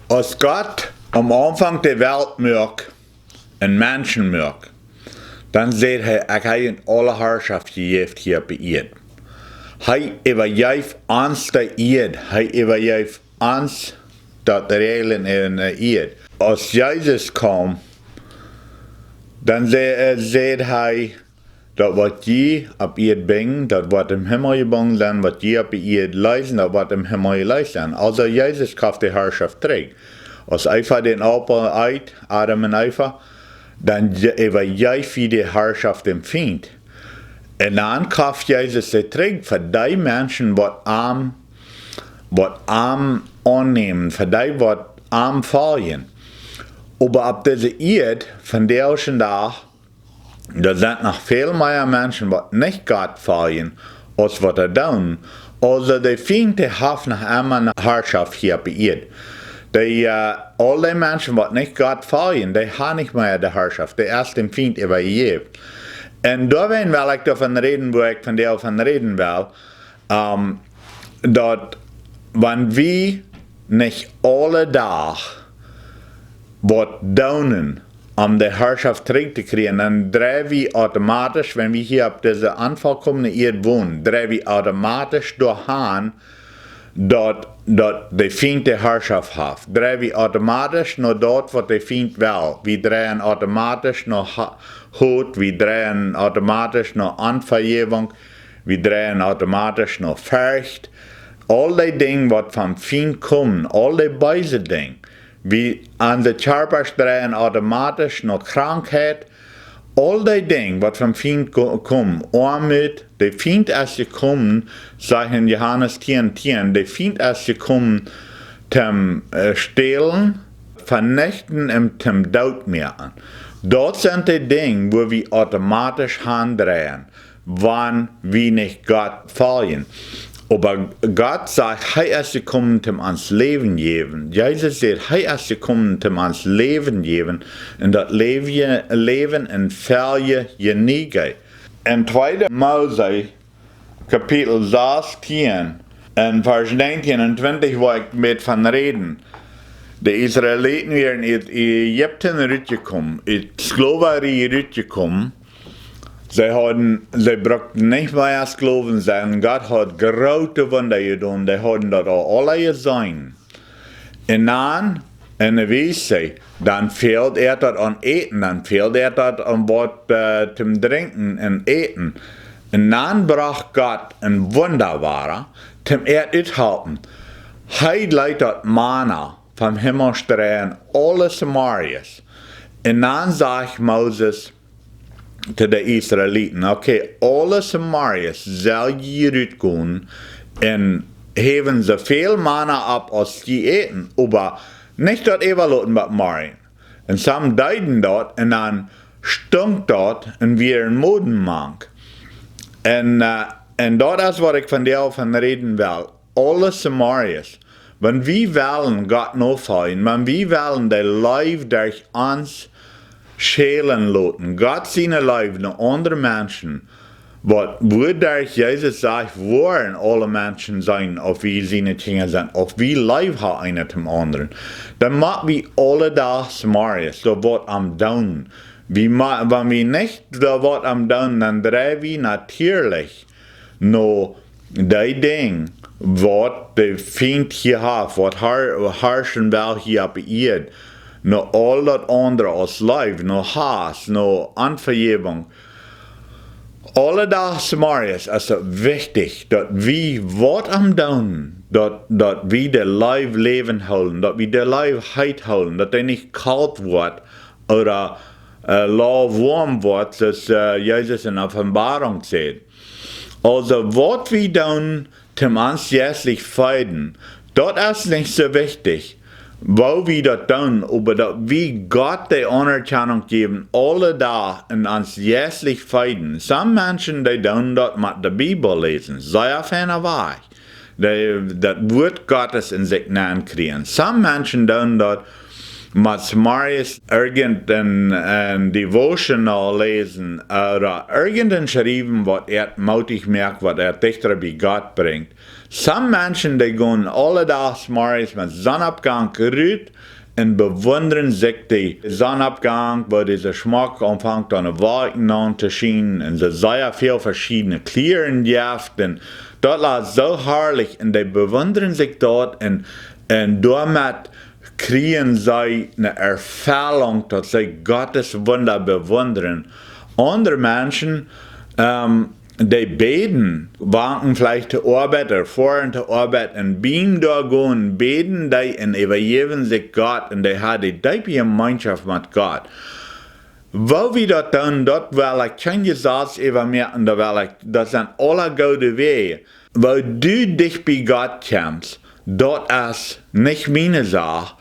Als Gott am Anfang der Welt macht, een Menschen macht, dann sagt er, ich habe alle Herrschaft gegeben hier bei ihr. Hij übergeeft ons de eed. Hij übergeeft ons dat regelen in de eed. Als Jezus kwam, dan zei hij dat wat je op eed brengt, dat wat im Himmel gebangen zijn, wat je op eed leisen, dat wat im Himmel leisen. Also Jezus kauft die Herrschaft terug. Als Eva den Appel eet, Adam en Eva, dan übergeeft je die Herrschaft dem Feind. En dan kauft Jezus de terug voor die mensen wat arm aannemen, voor die wat arm vallen. Aber op deze eed van deze dag, er zijn nog veel meer mensen wat niet Gott vallen, als wat doen. Also die Feinde haben noch immer eine Herrschaft hier bei ihr. Alle Menschen, die nicht Gott fallen, die haben nicht mehr die Herrschaft. Die erst dem Feind übergeben. En daar wil ik davon reden, wo ik van deel van reden wil, dat wanneer we niet alle dag wat doen om de Herrschaft terug te krijgen, dan draaien we automatisch, wenn wir hier op deze aanvalkommende eerd wonen, draaien we automatisch doorheen dat de Feind de Herrschaft heeft. Draaien we automatisch naar dat wat de Feind wil. We draaien automatisch naar Hood, we draaien automatisch naar Anvergeving, we draaien automatisch naar Furcht. Al die dingen wat van Feind komen, al die beide dingen. We aan de Körpers draaien automatisch naar Krankheit. Al die dingen wat van Feind komen, armoed, de Feind is gekomen, zeggen Johannes 10:10, de Feind is gekomen zum stehlen, vernichten en zum dood maken. Dat zijn de dingen waar we automatisch handdraaien, wanneer we niet Gott vallen. Aber Gott sagt, hij is gekommen om ons leven geven. Jezus zegt, hij is gekommen om ons leven geven. En dat leven in velje genigheid. In 2 Mose, kapitel 16, en vers 19 en 20 waar ik met van reden. De Israëlieten waren uit Egypten uitgekomen, uit Slaverij uitgekomen. Zij brachten niet meer als geloven zijn. God had grote wunder gedaan. Die hadden dat al alle gezien. En dan, in de wezen, dan fehlt dat aan eten. Dan fehlt dat aan wat te drinken en eten. En dan bracht God een wonderware, zum uithelpen. Hij leidt dat manna vom Himmel stralen, alle Samariërs. En dan zegt Moses te de Israëlieten, oké, alle Samariërs zal je uitgaan en geven ze veel manna op als je eten, maar niet dat even laten met Marien. En samen deiden dat en dan stunk dat en weer een modenmank. En dat is wat ik van deel van reden wil. Alle Samariërs. Wenn wir wollen Gott nachfolgen, wenn wir wollen der Leib durch uns schälen lassen, Gott seine Leib nach anderen Menschen, wodurch Jesus sagt, wollen alle Menschen sein, auf wie seine Kinder sind, auf wie Leib hat einer zum anderen, dann machen wir alle da Samarias, da wird am Down. Wenn wir nicht da wird am Down, dann drehen wir natürlich noch die Dinge, wat de Feind hier heeft, wat herrschen wil hier op eerd, no al dat andere als lijf, no haast, no Anvergebung. Alle dag Samariërs is het wichtig dat we wat am doen, dat we de lijf leven houden, dat we de lijf heet houden, dat hij niet koud wordt, of lauw warm wordt, zoals Jezus in Offenbarung zegt. Also wat we doen, zum uns jährlich feiden, das ist nicht so wichtig, wo wir das tun, aber dass wir Gott die Anerkennung geben, alle da in uns jährlich feiden. Some Menschen, die tun das mit der Bibel lesen, sehr feiner Weg. Das Wort Gottes in sich kriegen. Some Menschen tun das mit Samarias irgendein Devotional lesen oder irgendein schreiben, was mutig merkt, was dichter bei Gott bringt. Some Menschen, die gehen alledags morgens mit Sonnenabgang rüt und bewundern sich den Sonnenabgang, wo dieser Schmuck anfängt an den Wolken an zu schienen und sie sehr viel verschiedene Kleider jaft und dort ist so herrlich und die bewundern sich dort und damit kriegen sie eine Erfahrung, dass sie Gottes Wunder bewundern. Andere Menschen, die beten, wanken vielleicht zur Arbeit oder fahren zur Arbeit und beim da gehen, beten die und übergeben sich Gott und die haben die tiefe Gemeinschaft mit Gott. Wo wir das tun, dort will ich kein Gesetz übermerken, das sind alle gute Wege. Wo du dich bei Gott kommst, dort ist nicht meine Sache.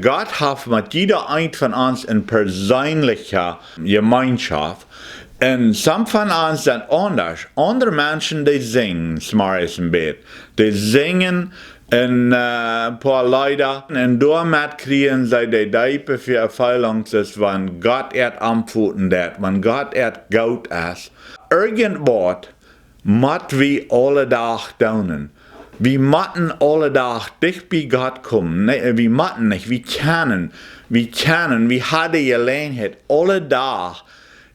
Gott hat mit jeder ein von uns eine persönliche Gemeinschaft. Und some von uns sind anders. Andere Menschen, die singen morgens im Bett. Die singen ein paar Leute und damit kriegen sie die Deipe für Erfüllung, dass wenn Gott antworten wird, wenn Gott gut ist. Irgendwas müssen wir alle Tag tun. Wir müssen alle Tag dicht bei Gott kommen. Nee, wir müssen nicht, wir können, wir haben die Gelegenheit, alle Tag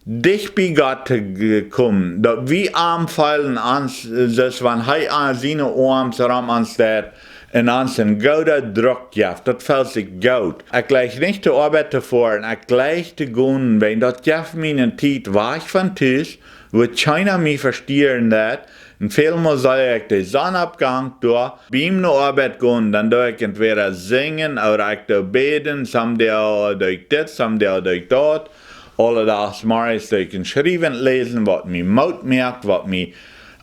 dicht bei Gott zu kommen. Dass wir anfallen uns, dass wenn er seine Arme rum uns steht, und uns einen guten Druck gibt, das fällt sich gut. Ich gleich nicht zur Arbeit zu fahren, ich gleich zu gehen, wenn das gibt mir eine Zeit, war ich von Tisch, wo keiner mich verstehen wird. Und vielmal soll ich den Sonnenabgang durch, beim zur Arbeit gehen, dann durch ich entweder singen oder ich durch beten, someday durch das, someday durch dort. Alle Tages morgens durch ein Schreiben lesen, was mich Mut merkt, was mich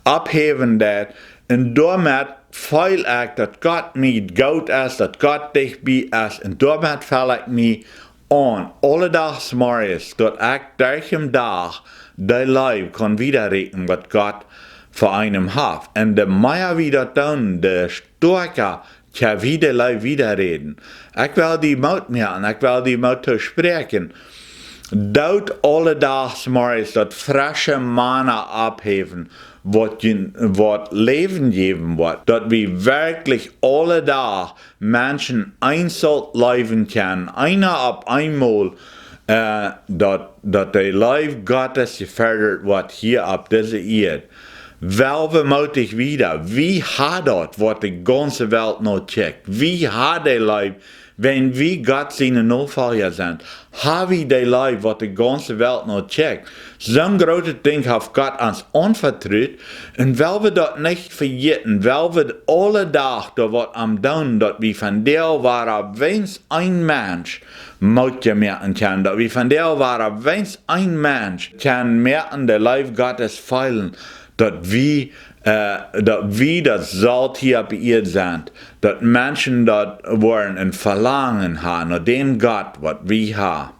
abheben wird. Und damit fühle ich, dass Gott mir gut ist, dass Gott dich bei ist. Und damit fühle ich mich an, alle Tages morgens, dass ich durch den Tag dein Leben kann widerreden, was Gott für einem hat. Und der mehr wieder tun, der stärker kann wieder Leben widerreden. Ich will die Mut merken, ich will die Mut zu sprechen. Dort alle Tages morgens das frische Mana abheben, was Leben geben wird, dass wir wirklich alle Tage Menschen einzeln leben können, einer ab einmal, dass der Leben Gottes gefördert wird hier auf dieser Erde. Welche mutig wieder, wie hat das, was die ganze Welt noch checkt, wie hat der Leben, wenn wir Gott seine Nachfolger sind, haben wir die Leib, was die ganze Welt noch checkt. So ein großes Ding hat Gott uns anvertraut und weil wir das nicht vergessen, weil wir alle Tag da was am tun, dass wir von der waren, wenn es ein Mensch Mut merken kann, dass wir von der waren, wenn es ein Mensch kann merken, der Leib Gottes feilen, dass wir das Salz hier bei ihr sind, dass Menschen dort wollen ein Verlangen haben, nach dem Gott, was wir haben.